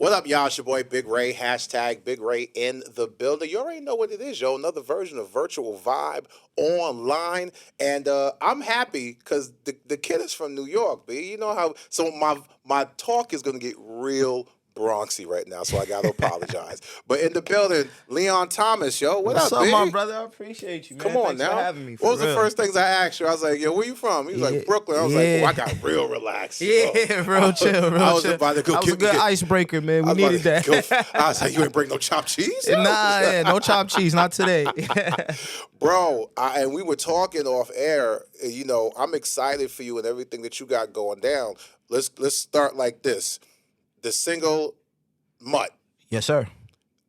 What up, y'all? It's your boy Big Ray, hashtag Big Ray in the building. You already know what it is, yo. Another version of Virtual Vibe online. And I'm happy because the kid is from New York, B. You know how, so my talk is going to get real Bronxy right now, so I got to apologize. But in the building, Leon Thomas, yo. What's up, up, B? my brother? I appreciate you, man. Come on Thanks now. for having me. What was real. the first things I asked you? I was like, yo, where you from? He was like, Brooklyn. I was like, oh, I got real relaxed. Yeah, real chill, real I was chill. about to go That was a good icebreaker, man. We needed that. I was like, you ain't bring no chopped cheese? Yo? Nah, yeah, no chopped cheese, not today. Bro, and we were talking off air. You know, I'm excited for you and everything that you got going down. Let's start like this. The single Mutt. Yes, sir.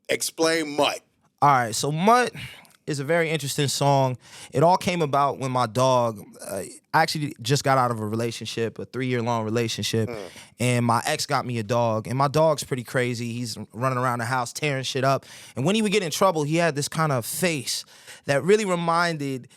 Explain Mutt. All right, so Mutt is a very interesting song. It all came about when my dog, I actually just got out of a relationship, a 3-year-long relationship, and my ex got me a dog, and my dog's pretty crazy. He's running around the house tearing shit up, and when he would get in trouble, he had this kind of face that really reminded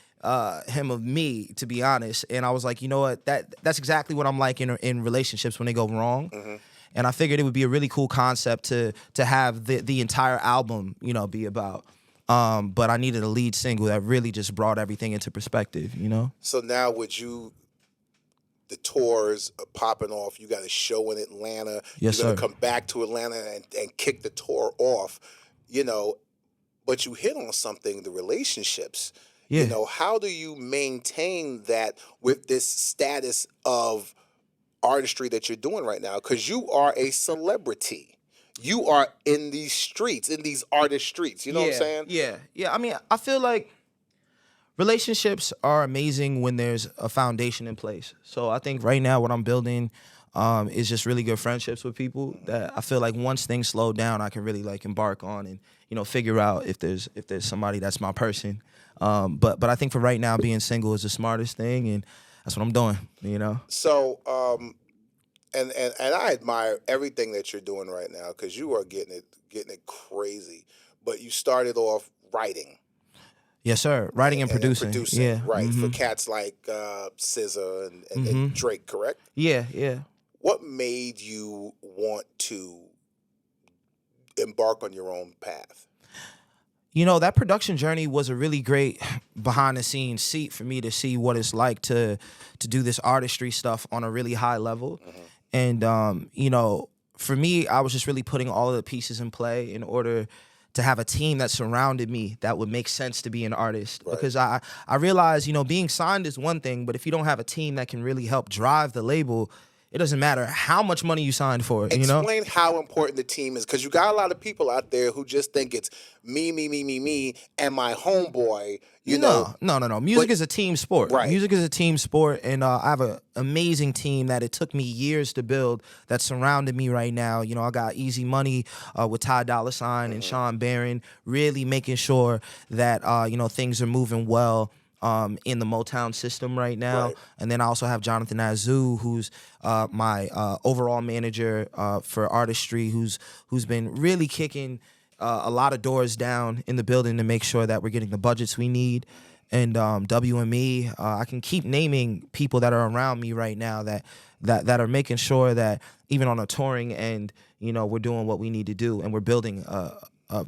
him of me, to be honest. And I was like, you know what, that's exactly what I'm like in relationships when they go wrong. Mm-hmm. And I figured it would be a really cool concept to have the entire album, you know, be about. But I needed a lead single that really just brought everything into perspective, you know? So now the tours are popping off, you got a show in Atlanta. Yes, You're going to sir. come back to Atlanta and kick the tour off, you know. But you hit on something, the relationships. Yeah. You know, how do you maintain that with this status of artistry that you're doing right now? Because you are a celebrity. You are in these streets, in these artist streets. You know what I'm saying? Yeah. I mean, I feel like relationships are amazing when there's a foundation in place. So I think right now what I'm building is just really good friendships with people that I feel like once things slow down, I can really like embark on and, you know, figure out if there's somebody that's my person. But I think for right now, being single is the smartest thing, and that's what I'm doing, you know? So, and I admire everything that you're doing right now because you are getting it crazy. But you started off writing. Yes, sir. Writing and producing. Yeah. Right. Mm-hmm. For cats like SZA and Drake, correct? Yeah. What made you want to embark on your own path? You know, that production journey was a really great behind-the-scenes seat for me to see what it's like to do this artistry stuff on a really high level. Mm-hmm. And, you know, for me, I was just really putting all of the pieces in play in order to have a team that surrounded me that would make sense to be an artist. Right. Because I realized, you know, being signed is one thing, but if you don't have a team that can really help drive the label, it doesn't matter how much money you signed for it, you know? Explain how important the team is, because you got a lot of people out there who just think it's me, and my homeboy, you know. No. Music is a team sport. Right. Music is a team sport, and I have an amazing team that it took me years to build that surrounded me right now. You know, I got Easy Money with Ty Dolla $ign and Sean Barron, really making sure that, you know, things are moving well in the Motown system right now. Right. And then I also have Jonathan Azu, who's my overall manager for artistry, who's been really kicking a lot of doors down in the building to make sure that we're getting the budgets we need. And WME, I can keep naming people that are around me right now that are making sure that even on a touring end, you know, we're doing what we need to do and we're building a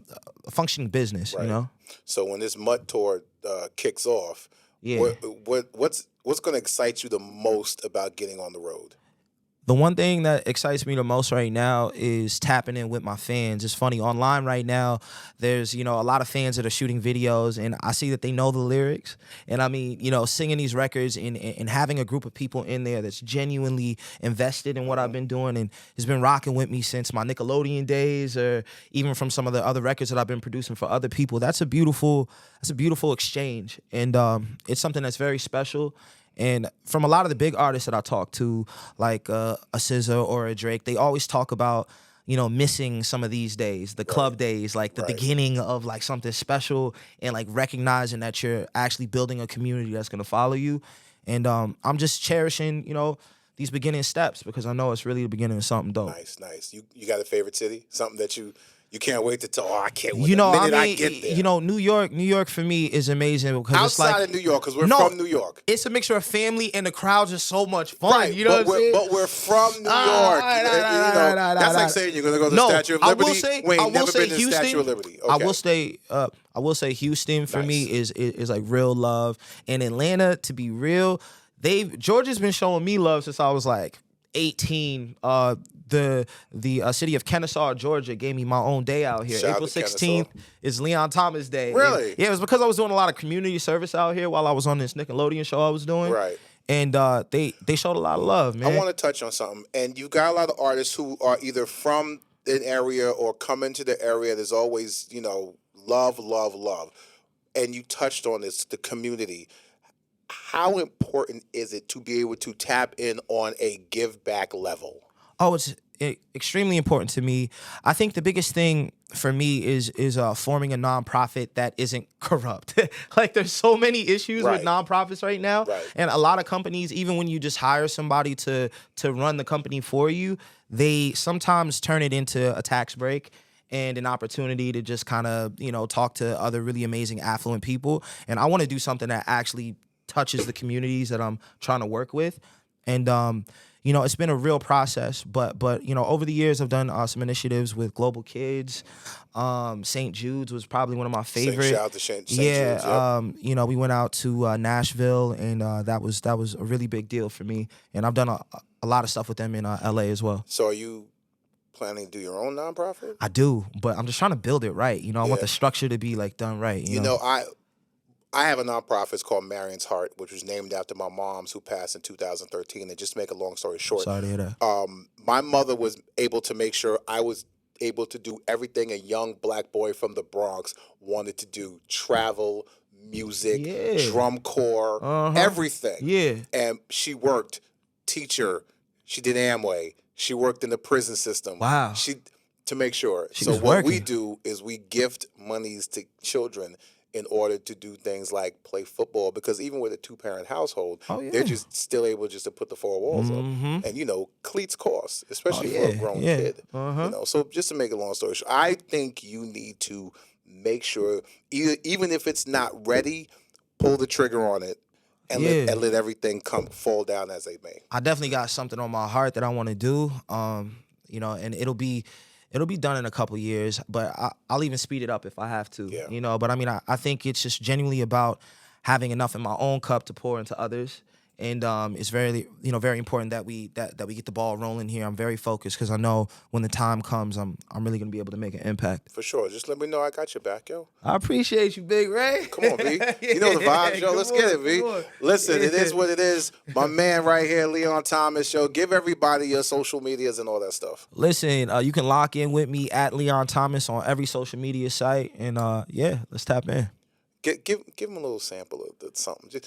functioning business, right. You know? So when this Mutt tour kicks off, yeah. What's going to excite you the most about getting on the road? The one thing that excites me the most right now is tapping in with my fans. It's funny, online right now, there's, you know, a lot of fans that are shooting videos, and I see that they know the lyrics. And I mean, you know, singing these records and having a group of people in there that's genuinely invested in what I've been doing and has been rocking with me since my Nickelodeon days, or even from some of the other records that I've been producing for other people. That's a beautiful exchange. And it's something that's very special. And from a lot of the big artists that I talk to, like a SZA or a Drake, they always talk about, you know, missing some of these days, the club days, like the beginning of like something special, and like recognizing that you're actually building a community that's going to follow you. And I'm just cherishing, you know, these beginning steps because I know it's really the beginning of something dope. Nice. You got a favorite city? Something that you You can't wait to tell. Oh, I can't wait. You The know, I minute I mean, get there. you know, New York for me is amazing because it's Outside like of New York, because we're no, from New York. it's a mixture of family and the crowds are so much fun. Right, You know but what I'm saying? we're from New York. That's like saying you're gonna go to the No, Statue of I Liberty. will say, We I ain't will never say been to the Statue Houston. of Liberty. I Okay, will say Houston for me nice. is like real love, and Atlanta, to be real, Georgia's been showing me love since I was like 18. The city of Kennesaw, Georgia, gave me my own day out here. Shout out April to Kennesaw. 16th is Leon Thomas Day. And, Really? yeah, it was because I was doing a lot of community service out here while I was on this Nickelodeon show I was doing. Right. And they showed a lot of love, man. I want to touch on something, and you got a lot of artists who are either from an area or come into the area. There's always, love, love, love, and you touched on this, the community. How important is it to be able to tap in on a give back level? Oh, it's extremely important to me. I think the biggest thing for me is forming a nonprofit that isn't corrupt. Like there's so many issues with Right. nonprofits right now, Right. and a lot of companies, even when you just hire somebody to run the company for you, they sometimes turn it into a tax break and an opportunity to just kind of talk to other really amazing affluent people. And I want to do something that actually touches the communities that I'm trying to work with. And it's been a real process, but over the years I've done some initiatives with Global Kids. St. Jude's was probably one of my favorite. Shout out to St. Yeah, Jude's. Yep. we went out to Nashville, and that was a really big deal for me. And I've done a lot of stuff with them in LA as well. So are you planning to do your own nonprofit? I do, but I'm just trying to build it right. I want Yeah. the structure to be like done right. I have a nonprofit. It's called Marion's Heart, which was named after my mom's who passed in 2013. And just to make a long story short, Sorry to hear that. my mother was able to make sure I was able to do everything a young black boy from the Bronx wanted to do: travel, music, Yeah. drum corps, everything. Yeah. And she worked teacher. She did Amway. She worked in the prison system. Wow. To make sure. She So was what we working. do is we gift monies to children in order to do things like play football, because even with a 2-parent household, Oh, yeah. they're just still able just to put the 4 walls up. And cleats cost, especially for a grown kid. So just to make a long story short, I think you need to make sure, even if it's not ready, pull the trigger on it and let everything fall down as they may. I definitely got something on my heart that I want to do. And it'll be done in a couple years, but I'll even speed it up if I have to. Yeah. But I mean, I think it's just genuinely about having enough in my own cup to pour into others. And it's very important that we get the ball rolling here. I'm very focused because I know when the time comes, I'm really gonna be able to make an impact. For sure. Just let me know I got your back, yo. I appreciate you, Big Ray. Come on, V. You know the vibes, yo. Let's get it, V. Listen, it is what it is. My man right here, Leon Thomas Show. Give everybody your social medias and all that stuff. Listen, you can lock in with me at Leon Thomas on every social media site, and let's tap in. Give him a little sample of something.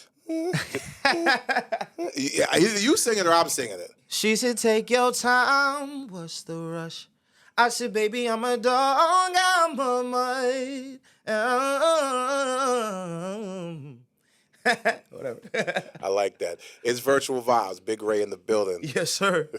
Either you sing it or I'm singing it. She said, "Take your time. What's the rush?" I said, "Baby, I'm a dog. I'm a mud." Whatever. I like that. It's Virtual Vibes. Big Ray in the building. Yes, sir.